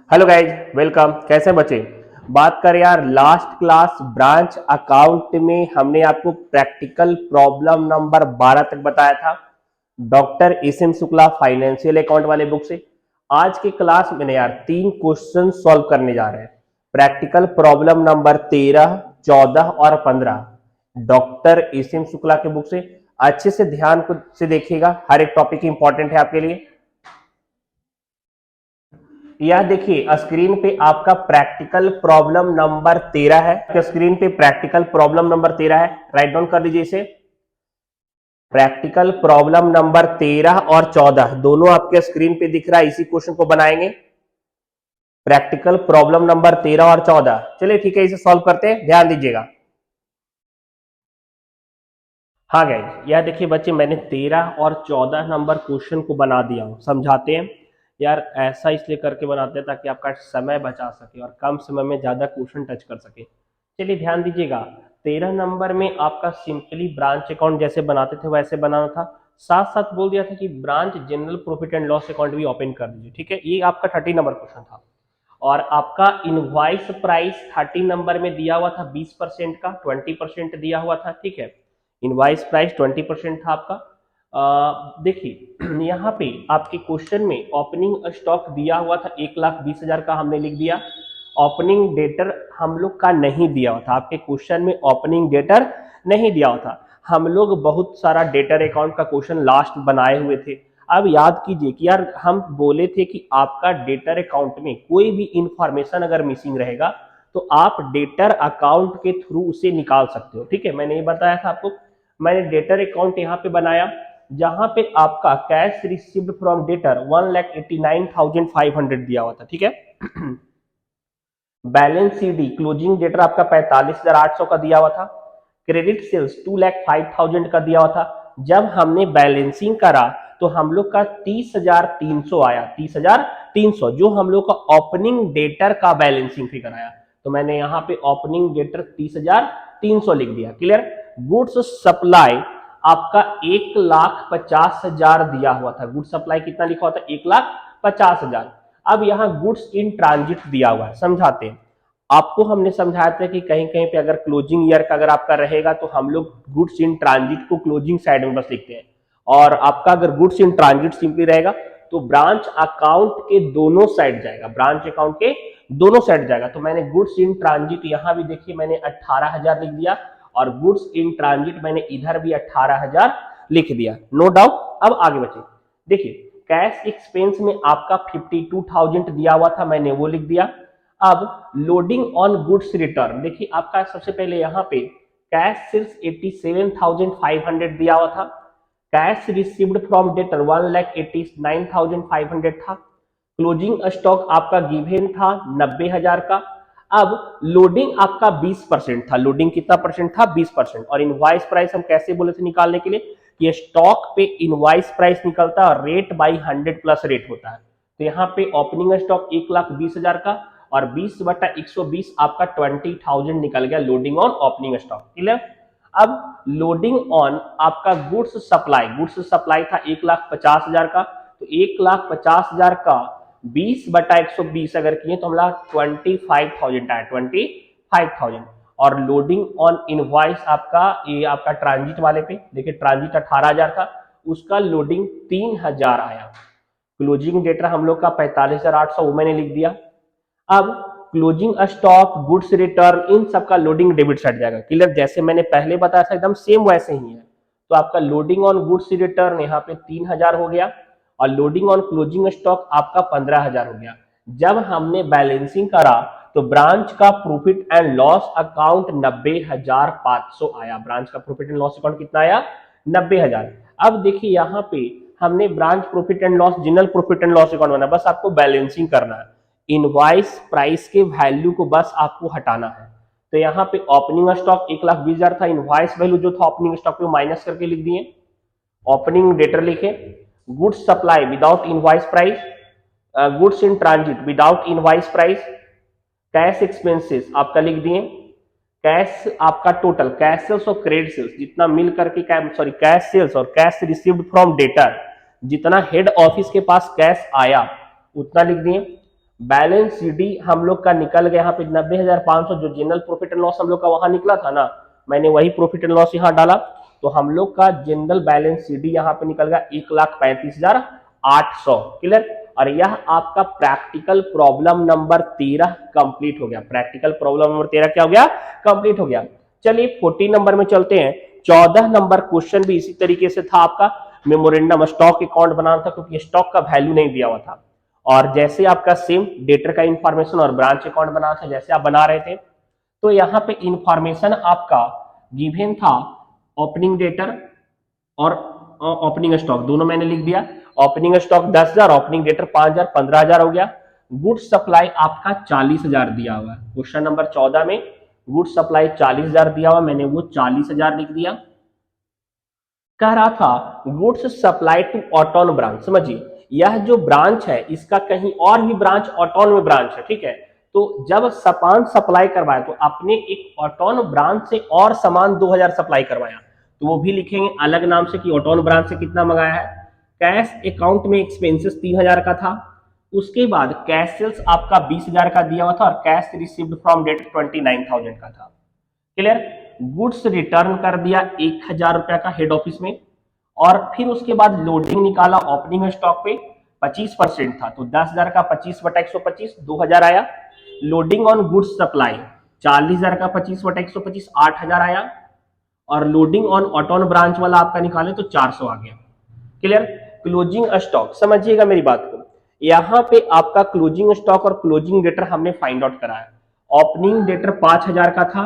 Hello guys, welcome. कैसे हैं बच्चे? बात करें यार, लास्ट क्लास ब्रांच अकाउंट में हमने आपको प्रैक्टिकल प्रॉब्लम नंबर 12 तक बताया था, doctor S M Shukla financial account वाले बुक से। आज की क्लास में यार 3 क्वेश्चन सॉल्व करने जा रहे हैं, प्रैक्टिकल प्रॉब्लम नंबर 13, 14 और 15, डॉक्टर एस एम शुक्ला के बुक से। अच्छे से ध्यान से देखिएगा, हर एक टॉपिक इंपॉर्टेंट है आपके लिए। यह देखिए स्क्रीन पे आपका प्रैक्टिकल प्रॉब्लम नंबर 13 है। स्क्रीन पे प्रैक्टिकल प्रॉब्लम नंबर 13 है, राइट डाउन कर लीजिए इसे। प्रैक्टिकल प्रॉब्लम नंबर 13 और 14 दोनों आपके स्क्रीन पे दिख रहा है, इसी क्वेश्चन को बनाएंगे। प्रैक्टिकल प्रॉब्लम नंबर 13 और 14, चलिए ठीक है, इसे सॉल्व करते हैं, ध्यान दीजिएगा। हाँ गाइज, यह देखिए बच्चे, मैंने 13 और 14 नंबर क्वेश्चन को बना दिया हूं। समझाते हैं यार, ऐसा इसलिए करके बनाते हैं ताकि आपका समय बचा सके और कम समय में ज्यादा क्वेश्चन टच कर सके। चलिए ध्यान दीजिएगा। 13 नंबर में आपका सिंपली ब्रांच अकाउंट जैसे बनाते थे वैसे बनाना था, साथ साथ बोल दिया था कि branch general profit and loss account भी ओपन कर दीजिए। ठीक है, ये आपका 30 नंबर क्वेश्चन था। और आपका इनवॉइस प्राइस 30 नंबर में दिया हुआ था 20% का, 20% दिया हुआ था। ठीक है, इनवॉइस प्राइस 20% था आपका। देखिए यहाँ पे आपके क्वेश्चन में ओपनिंग स्टॉक दिया हुआ था 1,20,000 का, हमने लिख दिया। ओपनिंग डेटर हम लोग का नहीं दिया हुआ था, आपके क्वेश्चन में ओपनिंग डेटर नहीं दिया हुआ था। हम लोग बहुत सारा डेटर अकाउंट का क्वेश्चन लास्ट बनाए हुए थे। अब याद कीजिए कि यार हम बोले थे कि आपका डेटर अकाउंट में कोई भी इंफॉर्मेशन अगर मिसिंग रहेगा तो आप डेटर अकाउंट के थ्रू उसे निकाल सकते हो। ठीक है, मैंने ये बताया था आपको। मैंने डेटर अकाउंट यहाँ पे बनाया, जहां पे आपका कैश रिसीव्ड फ्रॉम डेटर 1,89,500 दिया हुआ था। ठीक है, बैलेंस सीडी क्लोजिंग डेटर आपका 45,800 का दिया हुआ था। क्रेडिट सेल्स 2,05,000 का दिया हुआ था। जब हमने बैलेंसिंग करा तो हम लोग का 30,300 आया, 30,300 जो हम लोग का ओपनिंग डेटर का बैलेंसिंग फिगर आया। तो मैंने यहाँ पे ओपनिंग डेटर 30,300 लिख दिया। क्लियर? गुड्स सप्लाई आपका 1,50,000 दिया हुआ था। गुड्स सप्लाई कितना लिखा हुआ था? 1,50,000। अब यहाँ गुड्स इन ट्रांजिट दिया हुआ है, समझाते हैं आपको। हमने समझाया था कि कहीं कहीं पे अगर क्लोजिंग ईयर का अगर आपका रहेगा तो हम लोग गुड्स इन ट्रांजिट को क्लोजिंग साइड में बस लिखते हैं, और आपका अगर गुड्स इन ट्रांजिट सिंपली रहेगा तो ब्रांच अकाउंट के दोनों साइड जाएगा, ब्रांच अकाउंट के दोनों साइड जाएगा। तो मैंने गुड्स इन ट्रांजिट यहां भी देखिए मैंने 18,000 लिख दिया, और गुड्स इन ट्रांजिट मैंने इधर भी 18,000 लिख दिया। No doubt. अब आगे बचे, देखिए कैश एक्सपेंस में आपका 52,000 दिया हुआ था, मैंने वो लिख दिया। अब लोडिंग ऑन गुड्स रिटर्न, देखिए आपका सबसे पहले यहाँ पे कैश सेल्स 87,500 दिया हुआ था। कैश रिसीव्ड फ्रॉम डेटर 1,89,500 था। क्लोजिंग स्टॉक आपका गिवन था 90,000 का। अब लोडिंग आपका 20% था। लोडिंग कितना परसेंट था? 20%। और इनवॉइस प्राइस हम कैसे बोले थे निकालने के लिए? कि स्टॉक पे इनवॉइस प्राइस निकलता है और रेट बाई 100 प्लस रेट होता है। तो यहाँ पे ओपनिंग स्टॉक 1,20,000 का, और 20/120 आपका 20,000 निकल गया loading on opening stock. Clear? अब लोडिंग ऑन आपका गुड्स सप्लाई था 1,50,000 का। तो 1,50,000 का 20/120 अगर किए तो हमारा 25,000 आया, 25,000। और लोडिंग ऑन इनवॉइस आपका, ये आपका ट्रांजिट वाले पे देखिए, ट्रांजिट 18,000 था, उसका लोडिंग 3,000 आया। क्लोजिंग डेटा हम लोग का 45,800 वो मैंने लिख दिया। अब क्लोजिंग स्टॉक, गुड्स रिटर्न, इन सब का लोडिंग डेबिट साइड जाएगा। क्लियर? जैसे मैंने पहले बताया था एकदम सेम वैसे ही है। तो आपका लोडिंग ऑन गुड्स रिटर्न यहाँ पे 3,000 हो गया, और लोडिंग ऑन क्लोजिंग स्टॉक आपका 15,000 हो गया। जब हमने बैलेंसिंग करा तो ब्रांच का प्रॉफिट एंड लॉस अकाउंट 90,500 आया। ब्रांच का प्रॉफिट एंड लॉस अकाउंट कितना आया? 90,000। अब देखिए यहाँ पे हमने branch profit and loss, general profit and loss account बना, बस आपको बैलेंसिंग करना है। इनवॉइस प्राइस के वैल्यू को बस आपको हटाना है। तो यहाँ पे ओपनिंग स्टॉक 1,20,000 था, इनवॉइस वैल्यू जो था ओपनिंग स्टॉक पे माइनस करके लिख दिए। ओपनिंग डेटर लिखे, goods supply without invoice price, goods in transit without invoice price, cash expenses आपका लिख दिए। कैश आपका टोटल कैश सेल्स और क्रेडिट सेल्स जितना मिल करके, कैश सेल्स और कैश रिसीव्ड फ्रॉम डेटर, जितना हेड ऑफिस के पास कैश आया उतना लिख दिए। बैलेंस सीडी हम लोग का निकल गया यहाँ पे 90,500, जो जनरल प्रॉफिट एंड लॉस हम लोग का वहां निकला था ना, मैंने वही प्रॉफिट एंड लॉस यहाँ डाला, तो हम लोग का जनरल बैलेंस सीडी यहाँ पे निकल गया 1,35,800। क्लियर। और यह आपका प्रैक्टिकल प्रॉब्लम नंबर 13 कंप्लीट हो गया। प्रैक्टिकल प्रॉब्लम नंबर 13 क्या हो गया? कंप्लीट हो गया। चलिए 14 नंबर में चलते हैं। 14 नंबर क्वेश्चन भी इसी तरीके से था आपका, मेमोरेंडम स्टॉक अकाउंट बनाना था, क्योंकि स्टॉक का वैल्यू नहीं दिया हुआ था। और जैसे आपका सेम डेटर का इंफॉर्मेशन और ब्रांच अकाउंट बनाना था, जैसे आप बना रहे थे, तो यहाँ पे इंफॉर्मेशन आपका गिवन था ओपनिंग डेटर और ओपनिंग स्टॉक, दोनों मैंने लिख दिया। ओपनिंग स्टॉक 10,000, ओपनिंग डेटर 5,000, 15,000 हो गया। गुड सप्लाई आपका 40,000 दिया हुआ है। क्वेश्चन नंबर 14 में गुड सप्लाई 40,000 दिया हुआ, मैंने वो 40,000 लिख दिया। कह रहा था गुड्स सप्लाई टू ऑटोन ब्रांच। समझिए, यह जो ब्रांच है इसका कहीं और भी ब्रांच ऑटोन में ब्रांच है, ठीक है। तो जब सामान सप्लाई करवाया तो आपने एक ऑटोन ब्रांच से और सामान 2,000 सप्लाई करवाया, तो वो भी लिखेंगे अलग नाम से कि ऑटोन ब्रांच से कितना मंगाया है। कैश अकाउंट में एक्सपेंसेस 3,000 का था। उसके बाद कैश सेल्स आपका 20,000 का दिया हुआ था, और कैश रिसीव्ड फ्रॉम डेट 29,000 का था। क्लियर। गुड्स रिटर्न कर दिया 1,000 रुपया का हेड ऑफिस में, और फिर उसके बाद लोडिंग निकाला ओपनिंग स्टॉक पे 25% था, तो 10,000 का 25/125 2,000 आया। लोडिंग ऑन गुड्स सप्लाई 40,000 का 25/125 8,000 आया। और लोडिंग ऑन ऑटोन ब्रांच वाला आपका निकाले तो 400 आ गया। क्लियर। क्लोजिंग स्टॉक, समझिएगा मेरी बात को, यहां पे आपका क्लोजिंग स्टॉक और क्लोजिंग डेटर हमने फाइंड आउट करा है। ओपनिंग डेटर 5,000 का था,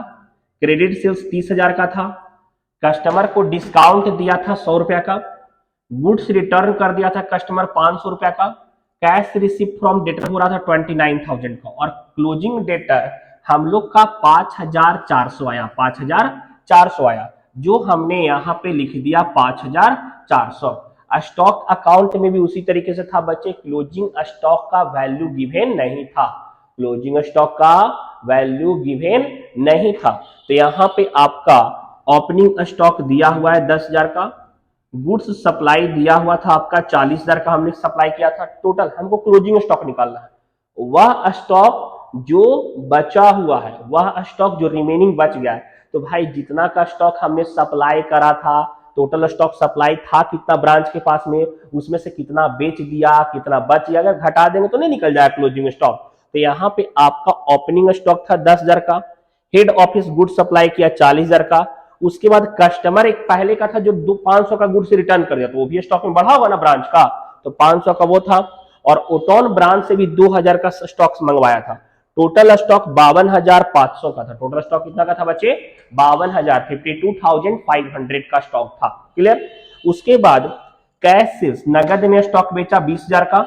क्रेडिट सेल्स 30,000 का था, कस्टमर को डिस्काउंट दिया था 100 रुपया का, गुड्स रिटर्न कर दिया था कस्टमर 500 रुपया का, कैश रिसिप्ट फ्रॉम डेटर हो रहा था 29,000 का, और क्लोजिंग डेटर हम लोग का 5,400 आया, 5,400 आया, जो हमने यहाँ पे लिख दिया 5,400। स्टॉक अकाउंट में भी उसी तरीके से था बच्चे, क्लोजिंग स्टॉक का वैल्यू गिवन नहीं था, क्लोजिंग स्टॉक का वैल्यू गिवन नहीं था। तो यहाँ पे आपका ओपनिंग स्टॉक दिया हुआ है 10,000 का, गुड्स सप्लाई दिया हुआ था आपका 40,000 का, हमने सप्लाई किया था। टोटल हमको क्लोजिंग स्टॉक निकालना है, वह स्टॉक जो बचा हुआ है, वह स्टॉक जो रिमेनिंग बच गया है। तो भाई जितना का स्टॉक हमने सप्लाई करा था, टोटल स्टॉक सप्लाई था कितना ब्रांच के पास में, उसमें से कितना बेच दिया, कितना बच गया, अगर घटा देंगे तो नहीं निकल जाएगा क्लोजिंग स्टॉक। तो यहाँ पे आपका ओपनिंग स्टॉक था 10,000 का, हेड ऑफिस गुड्स सप्लाई किया 40,000 का, उसके बाद कस्टमर एक पहले का था जो 500 का गुड्स रिटर्न कर दिया, तो वो भी स्टॉक में बढ़ा हुआ ना ब्रांच का, तो 500 का वो था। और ओटोन ब्रांच से भी 2,000 का स्टॉक मंगवाया था। टोटल स्टॉक 52,500 का था। टोटल स्टॉक कितना का था बच्चे? 52,000, 52,500 का स्टॉक था। क्लियर। उसके बाद कैश सेल्स, नगद में स्टॉक बेचा 20,000 का,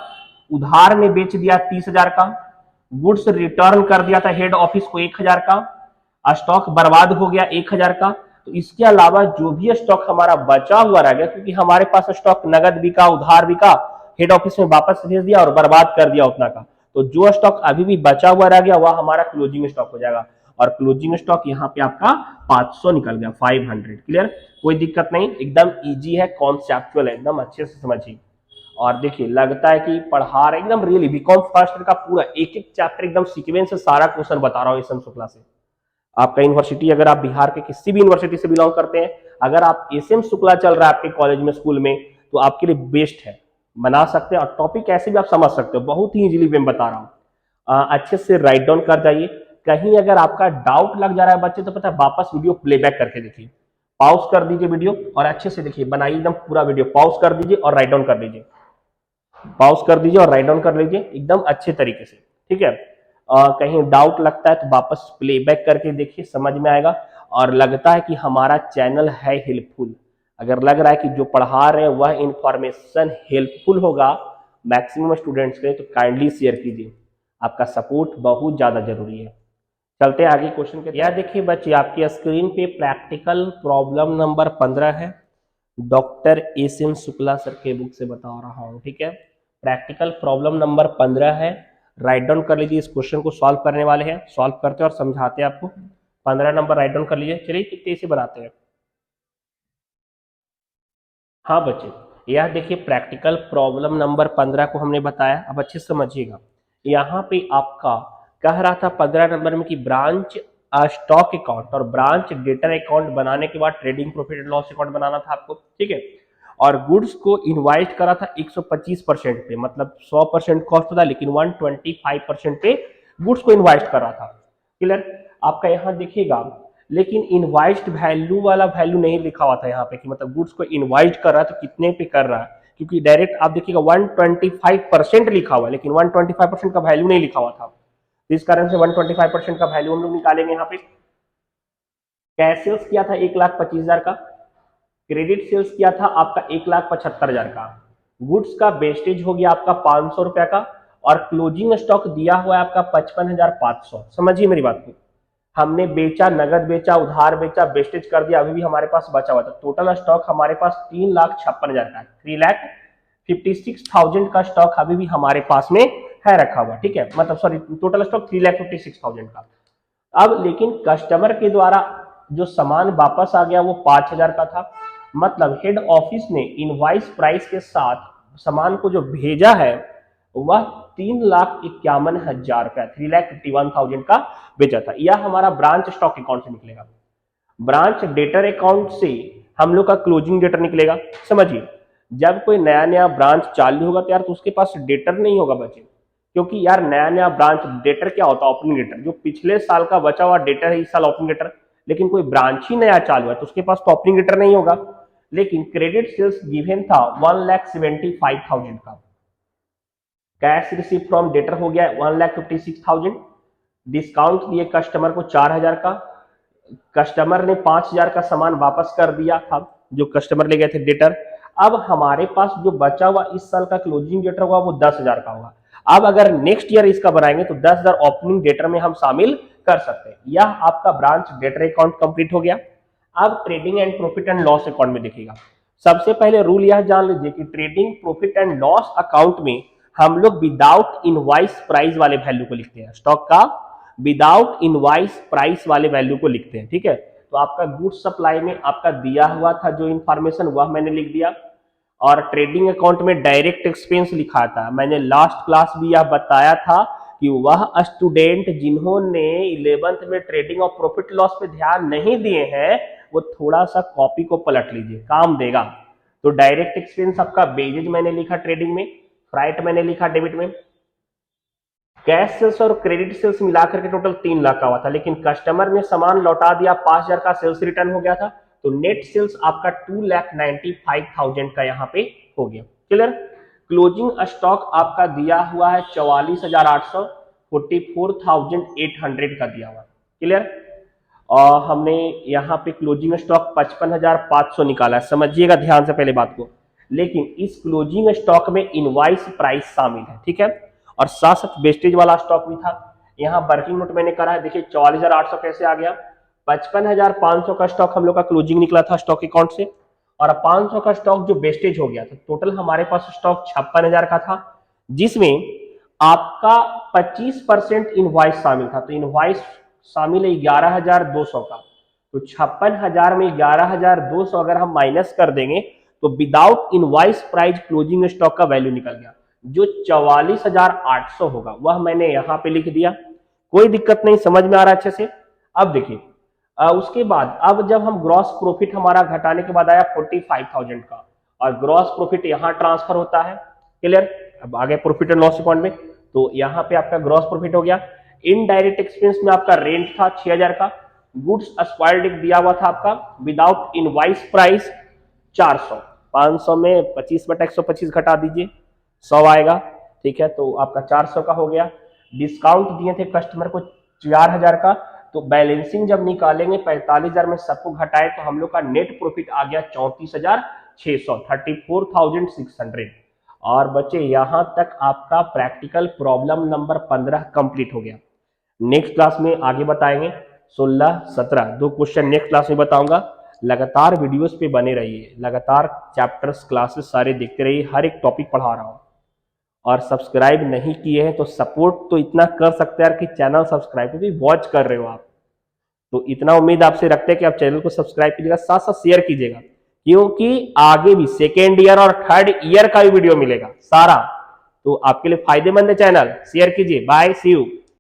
उधार में बेच दिया 30,000 का, गुड्स रिटर्न कर दिया था हेड ऑफिस को 1,000 का, स्टॉक बर्बाद हो गया 1,000 का। तो इसके अलावा जो भी स्टॉक हमारा बचा हुआ रह गया, क्योंकि हमारे पास स्टॉक नगद बिका, उधार बिका, हेड ऑफिस में वापस भेज दिया और बर्बाद कर दिया उतना का, तो जो स्टॉक अभी भी बचा हुआ रह गया वह हमारा क्लोजिंग स्टॉक हो जाएगा। और क्लोजिंग स्टॉक यहाँ पे आपका 500 निकल गया, 500। क्लियर। कोई दिक्कत नहीं, एकदम इजी है, कॉन्सेप्चुअल है, एकदम अच्छे से समझिए। और देखिए लगता है कि पढ़ा रहे एकदम रियली, बीकॉम फर्स्ट ईयर का पूरा एक एक चैप्टर एकदम सीक्वेंस से सारा क्वेश्चन बता रहा हूँ एस एम शुक्ला से। आपका यूनिवर्सिटी, अगर आप बिहार के किसी भी यूनिवर्सिटी से बिलोंग करते हैं, अगर आप एस एम शुक्ला चल रहा है आपके कॉलेज में, स्कूल में, तो आपके लिए बेस्ट है, बना सकते हैं। और टॉपिक ऐसे भी आप समझ सकते हो, बहुत ही इजीली मैं बता रहा हूँ। अच्छे से राइट डाउन कर जाइए। कहीं अगर आपका डाउट लग जा रहा है बच्चे, तो पता है वापस वीडियो प्लेबैक करके देखिए, पॉज कर दीजिए वीडियो और अच्छे से देखिए, बनाइए एकदम पूरा वीडियो, पॉज कर दीजिए और राइट डाउन कर लीजिए, पॉज कर दीजिए और राइट डाउन कर लीजिए एकदम अच्छे तरीके से, ठीक है। कहीं डाउट लगता है तो वापस प्लेबैक करके देखिए, समझ में आएगा। और लगता है कि हमारा चैनल है हेल्पफुल, अगर लग रहा है कि जो पढ़ा रहे हैं वह इंफॉर्मेशन हेल्पफुल होगा मैक्सिमम स्टूडेंट्स के, तो काइंडली शेयर कीजिए, आपका सपोर्ट बहुत ज्यादा जरूरी है। चलते हैं आगे क्वेश्चन के। यह देखिए बच्चे, आपकी स्क्रीन पे प्रैक्टिकल प्रॉब्लम नंबर 15 है, doctor S M Shukla sir के बुक से बता रहा हूँ, ठीक है। प्रैक्टिकल प्रॉब्लम नंबर 15 है, राइट डाउन कर लीजिए। इस क्वेश्चन को सॉल्व करने वाले हैं, सॉल्व करते हैं और समझाते हैं आपको। 15 नंबर राइट डाउन कर लीजिए। चलिए कितने से बनाते हैं। हाँ बच्चे, यह देखिए प्रैक्टिकल प्रॉब्लम नंबर 15 को हमने बताया, अब अच्छे से समझिएगा। यहाँ पे आपका कह रहा था 15 नंबर में कि ब्रांच स्टॉक अकाउंट और ब्रांच डेटर अकाउंट बनाने के बाद trading profit and loss account बनाना था आपको, ठीक है। और गुड्स को इनवाइस करा था 125% पे, मतलब 100% कॉस्ट था, लेकिन 125% पे गुड्स को इनवाइस कर रहा था। क्लियर? आपका यहाँ देखिएगा, लेकिन इनवाइस्ड वैल्यू वाला वैल्यू नहीं लिखा हुआ था यहाँ पे कि मतलब गुड्स को इनवाइस कर रहा है तो कितने पे कर रहा है, क्योंकि डायरेक्ट आप देखिएगा 125% लिखा हुआ है, लेकिन 125% का वैल्यू नहीं लिखा हुआ था। इस कारण से 125% का वैल्यू हम लोग निकालेंगे यहाँ पे। कैश सेल्स किया था 1,25,000 का, क्रेडिट सेल्स किया था आपका 1,75,000 का, गुड्स का वेस्टेज हो गया आपका 500 रुपया का, और क्लोजिंग स्टॉक दिया हुआ है आपका 55,500। समझिए मेरी बात को, हमने बेचा, नगद बेचा, उधार बेचा, वेस्टेज कर दिया, अभी भी हमारे पास बचा हुआ था। टोटल स्टॉक हमारे पास 3,56,000 का, 3,56,000 का स्टॉक अभी भी हमारे पास में है रखा हुआ, ठीक है। मतलब सॉरी, टोटल स्टॉक 3,56,000 का। अब लेकिन कस्टमर के द्वारा जो सामान वापस आ गया वो 5,000 का था, मतलब हेड ऑफिस ने इनवाइस प्राइस के साथ सामान को जो भेजा है वह 3,51,000 का, 3,51,000 का बेचा था। यह हमारा ब्रांच स्टॉक अकाउंट से निकलेगा। ब्रांच डेटर अकाउंट से हम लोग का क्लोजिंग डेटर निकलेगा। समझिए, जब कोई नया नया ब्रांच चालू होगा तो यार तो उसके पास डेटर नहीं होगा बचे, क्योंकि यार नया नया ब्रांच डेटर क्या होता है, ओपनिंग डेटर, जो पिछले साल का बचा हुआ डेटर है इस साल ओपनिंग डेटर। लेकिन कोई ब्रांच ही नया चालू है तो उसके पास तो ओपनिंग डेटर नहीं होगा। लेकिन क्रेडिट सेल्स गिवन था 1,75,000 का, कैश रिसीव फ्रॉम डेटर हो गया 1,56,000, डिस्काउंट दिए कस्टमर को 4,000 का, कस्टमर ने 5,000 का सामान वापस कर दिया था जो कस्टमर ले गए थे डेटर। अब हमारे पास जो बचा हुआ इस साल का क्लोजिंग डेटर होगा वो 10,000 का होगा। अब अगर नेक्स्ट ईयर इसका बनाएंगे तो 10,000 ओपनिंग डेटर में हम शामिल कर सकते हैं। यह आपका ब्रांच डेटर अकाउंट कंप्लीट हो गया। अब trading and profit and loss account में देखिएगा, सबसे पहले रूल यह जान लीजिए कि trading profit and loss account में हम लोग विदाउट इनवाइस प्राइस वाले वैल्यू को लिखते हैं, स्टॉक का विदाउट इनवाइस प्राइस वाले वैल्यू को लिखते हैं, ठीक है। तो आपका गुड्स सप्लाई में आपका दिया हुआ था जो इंफॉर्मेशन वह मैंने लिख दिया, और ट्रेडिंग अकाउंट में डायरेक्ट एक्सपेंस लिखा था। मैंने लास्ट क्लास भी यह बताया था कि वह स्टूडेंट जिन्होंने 11th में ट्रेडिंग और प्रॉफिट लॉस पे ध्यान नहीं दिए हैं वो थोड़ा सा कॉपी को पलट लीजिए, काम देगा। तो डायरेक्ट एक्सपेंस आपका वेजेज मैंने लिखा ट्रेडिंग में, फ्राइट मैंने लिखा डेबिट में, कैश सेल्स और क्रेडिट सेल्स मिलाकर के टोटल 3 लाख का हुआ था, लेकिन कस्टमर ने सामान लौटा दिया, 5,000 का सेल्स रिटर्न हो गया था, तो नेट सेल्स आपका 2,95,000 का यहाँ पे हो गया। क्लियर? क्लोजिंग स्टॉक आपका दिया हुआ है 44,800, 44,800 का दिया हुआ। क्लियर? और हमने यहाँ पे क्लोजिंग स्टॉक 55,500 निकाला है, समझिएगा ध्यान से पहले बात को। लेकिन इस क्लोजिंग स्टॉक में इनवाइस प्राइस शामिल है, ठीक है, और साथ साथ वेस्टेज वाला स्टॉक भी था। यहाँ वर्किंग नोट मैंने करा है, देखिए 44,800 कैसे आ गया, 55,500 का स्टॉक हम लोग का क्लोजिंग निकला था स्टॉक अकाउंट से, और 500 का स्टॉक जो वेस्टेज हो गया था। टोटल हमारे पास स्टॉक 56,000 का था, जिसमें आपका 25% इनवाइस शामिल था। तो इनवाइस शामिल है 11,200 का, तो 56,000 में 11,200 अगर हम माइनस कर देंगे तो without invoice price closing stock का वैल्यू निकल गया, जो 44,800 होगा, वह मैंने यहां पे लिख दिया। कोई दिक्कत नहीं, समझ में आ रहा है अच्छे से। अब देखिए, उसके बाद अब जब हम ग्रॉस प्रॉफिट हमारा घटाने के बाद आया 45,000 का, और ग्रॉस प्रॉफिट यहां ट्रांसफर होता है। क्लियर? अब आगे प्रॉफिट एंड लॉस अकाउंट में, तो यहाँ पे आपका ग्रॉस प्रॉफिट हो गया। इनडायरेक्ट एक्सपेंस में आपका रेंट था 6,000 का, गुड्स स्क्वायर्ड दिया हुआ था आपका विदाउट इनवाइस प्राइस 400, 500 में 25/125 घटा दीजिए, 100 आएगा, ठीक है, तो आपका 400 का हो गया। डिस्काउंट दिए थे कस्टमर को 4,000 का, तो बैलेंसिंग जब निकालेंगे 45,000 में सबको घटाए तो हम लोग का नेट प्रॉफिट आ गया 34,600, 34,600। और बच्चे यहां तक आपका प्रैक्टिकल प्रॉब्लम नंबर 15 कंप्लीट हो गया। नेक्स्ट क्लास में आगे बताएंगे 16, 17 दो क्वेश्चन नेक्स्ट क्लास में बताऊंगा। लगातार वीडियोस पे बने रहिए, लगातार चैप्टर्स क्लासेस सारे देखते रहिए, हर एक टॉपिक पढ़ा रहा हूं। और सब्सक्राइब नहीं किए हैं तो सपोर्ट तो इतना कर सकते हैं कि चैनल सब्सक्राइब भी वॉच कर रहे हो आप, तो इतना उम्मीद आपसे रखते हैं कि आप चैनल को सब्सक्राइब कीजिएगा, साथ साथ शेयर कीजिएगा, क्योंकि आगे भी सेकेंड ईयर और थर्ड ईयर का भी वीडियो मिलेगा सारा। तो आपके लिए फायदेमंद है चैनल, शेयर कीजिए। Bye, see you.